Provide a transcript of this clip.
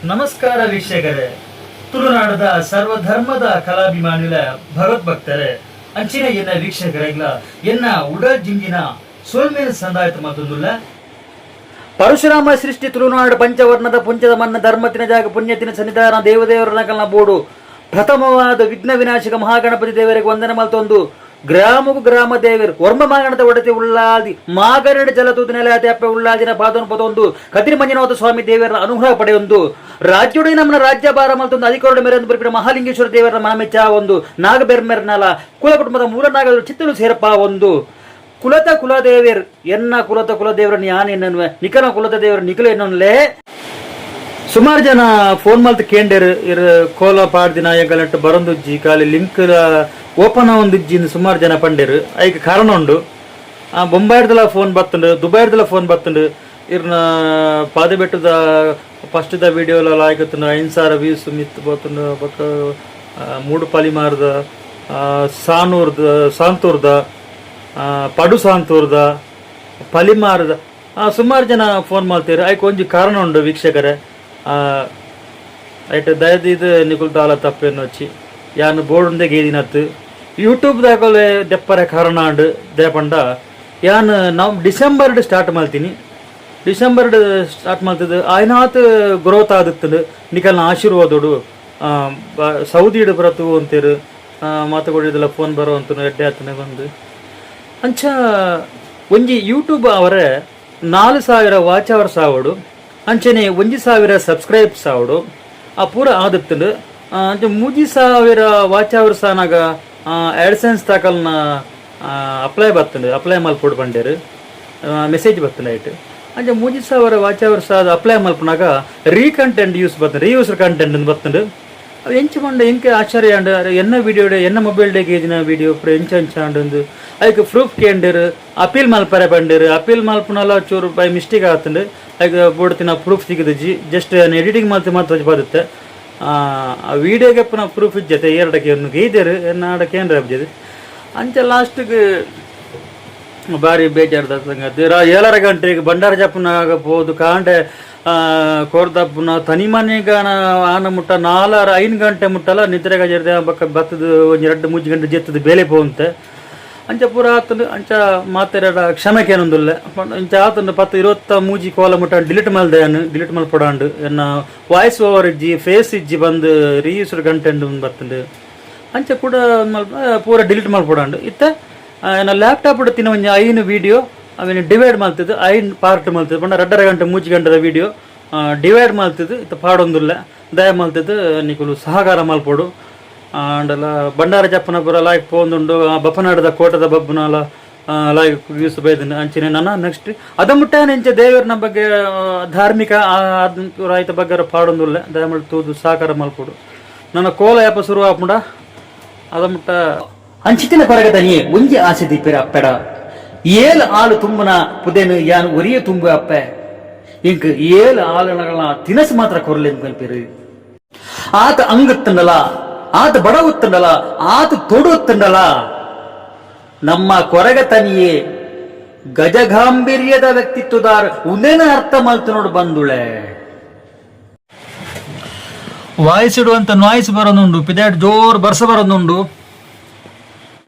ನಮಸ್ಕಾರ ವೀಕ್ಷಕರೇ, ತುಳುನಾಡದ ಸರ್ವಧರ್ಮದ ಕಲಾಭಿಮಾನಿಗಳ ಭಗವದ್ಭಕ್ತರೇ ಅಂಚಿನ ಎನ್ನ ವೀಕ್ಷಕರಿಗ್ಲ ಎನ್ನ ಉಡ ಜಿಂಜಿನ ಸೋಲ್ಮೇಲ್ ಸಂದಾಯತ ಮತ್ತೊಂದುಲ್ಲ ಪರಶುರಾಮ ಸೃಷ್ಟಿ ತುಳುನಾಡು ಪಂಚವರ್ಣದ ಪುಂಚದ ಮನ್ನ ಧರ್ಮತಿನ ಜಾಗ ಪುಣ್ಯತಿನ ಸನ್ನಿಧಾನ ದೇವದೇವರ ನಕಲ್ನ ಬೋಡು ಪ್ರಥಮವಾದ ವಿಘ್ನ ವಿನಾಶಕ ಮಹಾಗಣಪತಿ ದೇವರಿಗೆ ವಂದನೆ ಮಲ್ತೊಂದು ಗ್ರಾಮಗೂ ಗ್ರಾಮ ದೇವರು ವರ್ಮ ಮಾಗಣದ ಒಡತಿ ಉಳ್ಳಾದಿ ಮಾಗರಡ ಜಲತೂತು ನೆಲೆಯಾತಿ ಅಪ್ಪೆ ಉಳ್ಳಾದಿನ ಪಾದವನ್ನು ಪದೊಂದು ಕದಿರಿ ಮಂಜುನಾಥ ಸ್ವಾಮಿ ದೇವರ ಅನುಗ್ರಹ ಪಡೆಯೊಂದು ರಾಜ್ಯೋಡಿ ನಮ್ಮನ ರಾಜ್ಯ ಭಾರ ಮಲ್ತೊಂದು ಅಧಿಕಾರದ ಮೇರೆಂದು ಬರೀ ಮಹಾಲಿಂಗೇಶ್ವರ ದೇವರ ಮನಮೆಚ್ಚ ಒಂದು ನಾಗಬೆರ್ಮೆರ್ನಲ ಕುಲ ಕುಟುಂಬದ ಮೂರನಾಗ ಚಿತ್ತಲು ಸೇರಪ್ಪ ಒಂದು ಕುಲತ ಕುಲದೇವಿಯರ್ ಎನ್ನ ಕುಲತ ಕುಲದೇವರನ್ನ ಯಾನ್ ಎನ್ನುವೆ ನಿಖನ ಕುಲತ ದೇವರ ನಿಖಲು ಎನ್ನೊನ್ಲೆ ಸುಮಾರು ಜನ ಫೋನ್ ಮಲ್ತ್ ಕೇಂಡರ್ ಇರ್ ಕೋಲ ಪಾಡ್ದಿನ ಎಂಗಲಟ್ಟು ಬರೊಂದುಜ್ಜಿ ಖಾಲಿ ಲಿಂಕ್ ಓಪನ್ ಒಂದಿಜ್ಜಿ ಸುಮಾರು ಜನ ಪಂಡೇರು ಐಕ್ ಕಾರಣ ಉಂಡು ಬೊಂಬಾಯ್ದಲ ಫೋನ್ ಬತ್ತುಂಡು ದುಬೈರ್ದಲ ಫೋನ್ ಬತ್ತುಂಡು ಇರ್ನ ಪಾದಬೆಟ್ಟದ ಫಸ್ಟ್ ದ ವಿಡಿಯೋಲ ಆಯ್ಕತ್ತುಂಡು 5,000 ವ್ಯೂಸ್ ಮಿತ್ ಬತ್ತುಂಡು ಬೊಕ್ಕ ಮೂಡು ಪಲಿಮಾರ್ದ ಸಾಂತೂರ್ದ ಪಡು ಸಾಂತೂರ್ದ ಪಲಿಮಾರ್ದ ಸುಮಾರು ಜನ ಫೋನ್ ಮಾಡ್ತೀರಿ ಐಕ್ ಒಂಜಿ ಕಾರಣ ಉಂಡು ವೀಕ್ಷಕರೇ ಐಟ್ ದಯದಿದು ನಿಕುಲ್ತಾಲ ತಪ್ಪೇನು ವಚ್ಚಿ ಯಾನು ಬೋರ್ಡ್ ಗೇದಿನತ್ತು ಯೂಟ್ಯೂಬ್ ದಾಗಲೆ ದೆಪ್ಪರೆ ಕಾರಣ ಉಂಡು ದೇಪಂಡ ಯಾನು ನಾವು ಡಿಸೆಂಬರ್ ಸ್ಟಾರ್ಟ್ ಮಾಡ್ತೀನಿ ಡಿಸೆಂಬರ್ ಸ್ಟಾರ್ಟ್ ಮಾಡ್ತಿದ್ದು ಆಯ್ನಾತ್ ಗ್ರೋತ್ ಆದಿತ್ತು ನಿಕಲ್ನ ಆಶೀರ್ವಾದೋಡು ಸೌದಿಡ್ ಬರತು ಅಂತೀರು ಮಾತುಗಳಿದೆಲ್ಲ ಫೋನ್ ಬರೋ ಅಂತ ಎಡ್ಡೆ ಆತನೆ ಬಂದು ಅಂಚ ಒಂಜಿ ಯೂಟ್ಯೂಬ್ ಅವರೇ 4,000 ವಾಚ್ ಅವರ್ಸ್ ಆವಡು ಅಂಚನೆ 1,000 ಸಬ್ಸ್ಕ್ರೈಬ್ಸ್ ಆವಡು ಆ ಪೂರ ಆದಿತ್ತು ಅಂಚ 3,000 ವಾಚ್ ಅವರ್ಸ್ ಆನಾಗ ಆಡ್ಸೆನ್ಸ್ ತಾಕಲ್ನ ಅಪ್ಲೈ ಮಲ್ಪೊಡು ಬಂಡೇರು ಮೆಸೇಜ್ ಬರ್ತದೆ ಐಟ್ ಅಂಚ 3,000 ವಾಚ್ ಅವರ್ಸ್ ಆದ ಅಪ್ಲೈ ಮಲ್ಪನಾಗ ರೀಕಂಟೆಂಟ್ ಯೂಸ್ ರೀಯೂಸರ್ ಕಂಟೆಂಟ್ ಬರ್ತದೆ ಅದು ಎಂಚು ಮಂಡ ಎಂಕೆ ಆಶ್ಚರ್ಯ ಅಂಡ್ ಎನ್ನ ವಿಡಿಯೋಡೆ ಎನ್ನ ಮೊಬೈಲ್ ಡೇ ಗೇಜಿನ ವಿಡಿಯೋ ಎಂಚ ಅಂಚಂಡು ಅದಕ್ಕೆ ಪ್ರೂಫ್ ಕೇಂಡರು ಅಪೀಲ್ ಮಲ್ಪರೆ ಬಂಡೇರು ಅಪೀಲ್ ಮಲ್ಪನಲ್ಲ ಚೂರು ಬೈ ಮಿಸ್ಟೇಕ್ ಆತಂಡು ಅದಕ್ಕೆ ಬೋಡ್ತಿನ ಪ್ರೂಫ್ ಸಿಗದಜ್ಜಿ ಜಸ್ಟ್ ಎಡಿಟಿಂಗ್ ಮಾತ್ರ ಮಾತ್ರ ಬರುತ್ತೆ ಆ ವಿಡಿಯೋಗೆ ಪುನಃ ಪ್ರೂಫ್ ಇಜ್ಜತೆ ಎರಡಕ್ಕೆ ಒಂದು ಗೈದೇರು ಎನ್ನಾಡಕ್ಕೆ ಏನ್ರ ಅಬ್ಜದು ಅಂಚ ಲಾಸ್ಟಿಗೆ ಭಾರಿ ಬೇಜಾರ್ದ ಸಂಗತಿ 7 ಗಂಟೆಗೆ ಬಂಡಾರ ಜಪ್ಪನಾಗ ಹೋದು ಕಾಂಡೆ ಕೋರ್ದಪ್ಪನ ತನಿ ಮನೆಗ ಆನ ಮುಟ್ಟ 4-5 ಗಂಟೆ ಮುಟ್ಟಲ್ಲ ನಿದ್ರೆಗ ಜರ್ದೆ ಬಕ್ಕ ಬತ್ತದು ಒಂದು 2-3 ಗಂಟೆ ಜೆತ್ತದು ಬೇಲೆ ಪೋಂತೆ ಅಂಚ ಪೂರ ಆತಂದು ಅಂಚ ಮಾತೆರಡ ಕ್ಷಮಕ್ಕೆ ಏನೊಂದುಲ್ಲೆ ಅಂಚ ಆತಂದು 10-23 ಕೋಲ ಮುಟ್ಟ ಡಿಲೀಟ್ ಮಲ್ಪಡಾಂಡು ಎನ್ನ ವಾಯ್ಸ್ ಓವರ್ ಇಜ್ಜಿ ಫೇಸ್ ಇಜ್ಜಿ ಬಂದು ರೀಯೂಸ್ಡ್ ಕಂಟೆಂಟ್ ಬರ್ತಂಡು ಅಂಚ ಕೂಡ ಪೂರ ಡಿಲೀಟ್ ಮಲ್ಪಡಾಂಡು ಇತ್ತ ಏನ ಲ್ಯಾಪ್ಟಾಪ್ ತಿನ್ನ ಒಂಜಿ 5 ವಿಡಿಯೋ ಅವೇನು ಡಿವೈಡ್ ಮಾಡ್ತಿದ್ದು 5 ಪಾರ್ಟ್ ಮಾಡ್ತಿದ್ದು ಪಂಡ 2.5 ಗಂಟೆ 3 ಗಂಟೆದ ವಿಡಿಯೋ ಡಿವೈಡ್ ಮಾಡ್ತಿದ್ದು ಇತ್ತ ಪಾಡೊಂದುಲ್ಲ ದಯ ಮಾಡ್ತಿದ್ದು ನಿಕುಲು ಸಹಕಾರ ಮಲ್ಪೋಡು ಅಂಡಲ್ಲ ಬಂಡಾರ ಜಪ್ಪನ ಪುರ ಲಾಯ್ಕ್ ಪೋಂದುಂಡು ಬಪ್ಪನಾಡದ ಕೋಟದ ಬಬ್ಬನಲ ಲಾಯ್ಕ್ ಯೂಸ್ ಬೈದನು ಅಂಚಿನ ನನ್ನ ನೆಕ್ಸ್ಟ್ ಅದ ಮುಟ್ಟ ನೆಂಚ ದೇವರನ ಬಗ್ಗೆ ಧಾರ್ಮಿಕ ರೈತ ಬಗ್ಗೆ ಪಾಡೊಂದುಲ್ಲ ದಯ ಮಾಡಿ ತೂದು ಸಹಕಾರ ಮಲ್ಪೋಡು ನನ್ನ ಕೋಲ ಯಾಪ ಶುರು ಆಪುಂಡ ಅದ ಮುಟ್ಟ ಅಂಚಿತಿನ ಕೊರಗ ತನಿಯೇ ಒಂಜಿ ಆಸೆ ದೀಪಿರ ಅಪ್ಪೆಡ 7 ಆಳು ತುಂಬನ ಪುದೇನು ಯಾನು ಒರಿಯ ತುಂಬು ಅಪ್ಪೆ ಇಂಕ್ 7 ಆಳುಗಳ ತಿನಸು ಮಾತ್ರ ಕೊರಲೆಂದು ಕಲ್ಪಿರು ಆತ ಅಂಗುತ್ತಂಡಲ ಆತ ಬಡಗುತ್ತಂಡಲ ಆತ ತೊಡುತ್ತಂಡಲ ನಮ್ಮ ಕೊರಗ ತನಿಯೇ ಗಜಗಾಂಭೀರ್ಯದ ವ್ಯಕ್ತಿತ್ವದಾರ ಉಂದೇನ ಅರ್ಥ ಮಲ್ತು ನೋಡು ಬಂದುಳೆ ವಾಯ್ಸ್ ಇಡುವಂತ ನಾಯ್ಸ್ ಬರೋದುಂಡು ಪಿದಾಡ್ ಜೋರ್ ಬರ್ಸ ಬರೋದುಂಡು